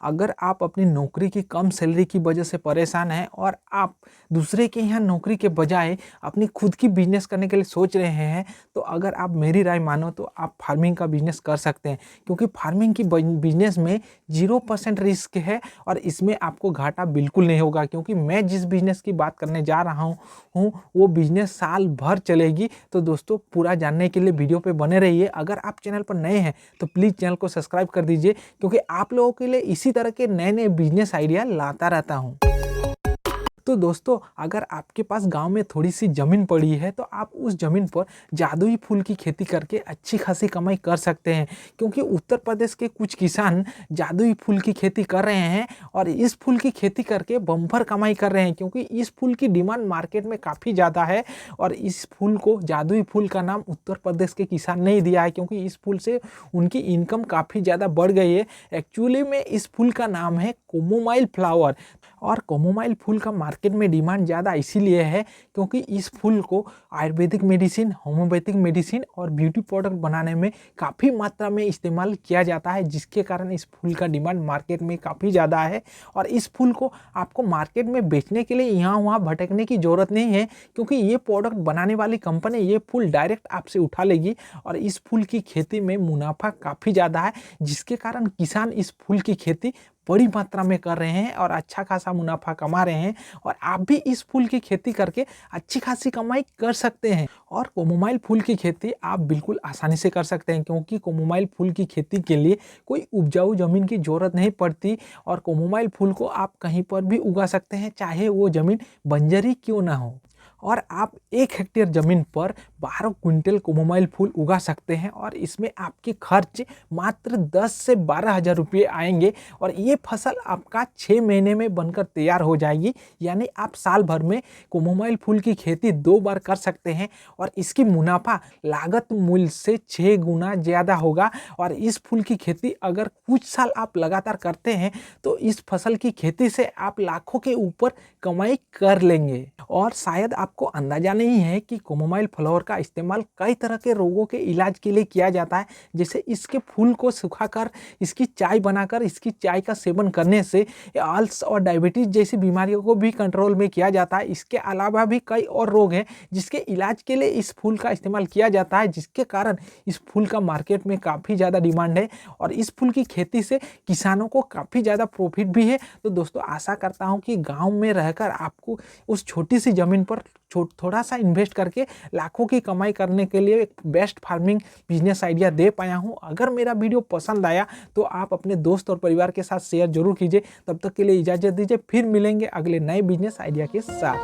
अगर आप अपनी नौकरी की कम सैलरी की वजह से परेशान हैं और आप दूसरे के यहाँ नौकरी के बजाय अपनी खुद की बिजनेस करने के लिए सोच रहे हैं, तो अगर आप मेरी राय मानो तो आप फार्मिंग का बिजनेस कर सकते हैं। क्योंकि फार्मिंग की बिजनेस में 0% रिस्क है और इसमें आपको घाटा बिल्कुल नहीं होगा। क्योंकि मैं जिस बिजनेस की बात करने जा रहा हूँ वो बिजनेस साल भर चलेगी। तो दोस्तों, पूरा जानने के लिए वीडियो पे बने रहिए। अगर आप चैनल पर नए हैं तो प्लीज़ चैनल को सब्सक्राइब कर दीजिए, क्योंकि आप लोगों के लिए इसी तरह के नए नए बिजनेस आइडिया लाता रहता हूँ। तो दोस्तों, अगर आपके पास गांव में थोड़ी सी ज़मीन पड़ी है तो आप उस ज़मीन पर जादुई फूल की खेती करके अच्छी खासी कमाई कर सकते हैं। क्योंकि उत्तर प्रदेश के कुछ किसान जादुई फूल की खेती कर रहे हैं और इस फूल की खेती करके बम्पर कमाई कर रहे हैं। क्योंकि इस फूल की डिमांड मार्केट में काफ़ी ज़्यादा है और इस फूल को जादुई फूल का नाम उत्तर प्रदेश के किसान नहीं दिया है, क्योंकि इस फूल से उनकी इनकम काफ़ी ज़्यादा बढ़ गई है। एक्चुअली में इस फूल का नाम है कैमोमाइल फ्लावर। और कैमोमाइल फूल का मार्केट में डिमांड ज़्यादा इसीलिए है क्योंकि इस फूल को आयुर्वेदिक मेडिसिन, होम्योपैथिक मेडिसिन और ब्यूटी प्रोडक्ट बनाने में काफ़ी मात्रा में इस्तेमाल किया जाता है, जिसके कारण इस फूल का डिमांड मार्केट में काफ़ी ज़्यादा है। और इस फूल को आपको मार्केट में बेचने के लिए यहाँ वहाँ भटकने की ज़रूरत नहीं है, क्योंकि ये प्रोडक्ट बनाने वाली कंपनी ये फूल डायरेक्ट आपसे उठा लेगी। और इस फूल की खेती में मुनाफा काफ़ी ज़्यादा है, जिसके कारण किसान इस फूल की खेती बड़ी मात्रा में कर रहे हैं और अच्छा खासा मुनाफा कमा रहे हैं। और आप भी इस फूल की खेती करके अच्छी खासी कमाई कर सकते हैं। और कैमोमाइल फूल की खेती आप बिल्कुल आसानी से कर सकते हैं, क्योंकि कैमोमाइल फूल की खेती के लिए कोई उपजाऊ ज़मीन की ज़रूरत नहीं पड़ती। और कैमोमाइल फूल को आप कहीं पर भी उगा सकते हैं, चाहे वो ज़मीन बंजर ही क्यों ना हो। और आप 1 हेक्टेयर ज़मीन पर 12 क्विंटल कैमोमाइल फूल उगा सकते हैं और इसमें आपके खर्च मात्र 10 से 12 हज़ार रुपये आएंगे। और ये फसल आपका 6 महीने में बनकर तैयार हो जाएगी। यानी आप साल भर में कैमोमाइल फूल की खेती 2 बार कर सकते हैं और इसकी मुनाफा लागत मूल्य से 6 गुना ज़्यादा होगा। और इस फूल की खेती अगर कुछ साल आप लगातार करते हैं तो इस फसल की खेती से आप लाखों के ऊपर कमाई कर लेंगे। और शायद आपको अंदाजा नहीं है कि कैमोमाइल फ्लावर का इस्तेमाल कई तरह के रोगों के इलाज के लिए किया जाता है। जैसे इसके फूल को सुखाकर इसकी चाय बनाकर इसकी चाय का सेवन करने से अल्स और डायबिटीज जैसी बीमारियों को भी कंट्रोल में किया जाता है। इसके अलावा भी कई और रोग हैं जिसके इलाज के लिए इस फूल का इस्तेमाल किया जाता है, जिसके कारण इस फूल का मार्केट में काफ़ी ज़्यादा डिमांड है। और इस फूल की खेती से किसानों को काफ़ी ज़्यादा प्रॉफिट भी है। तो दोस्तों, आशा करता हूँ कि गाँव में रहकर आपको उस छोटी सी ज़मीन पर थोड़ा सा इन्वेस्ट करके लाखों की कमाई करने के लिए एक बेस्ट फार्मिंग बिजनेस आइडिया दे पाया हूं। अगर मेरा वीडियो पसंद आया तो आप अपने दोस्त और परिवार के साथ शेयर जरूर कीजिए। तब तक के लिए इजाज़त दीजिए, फिर मिलेंगे अगले नए बिजनेस आइडिया के साथ।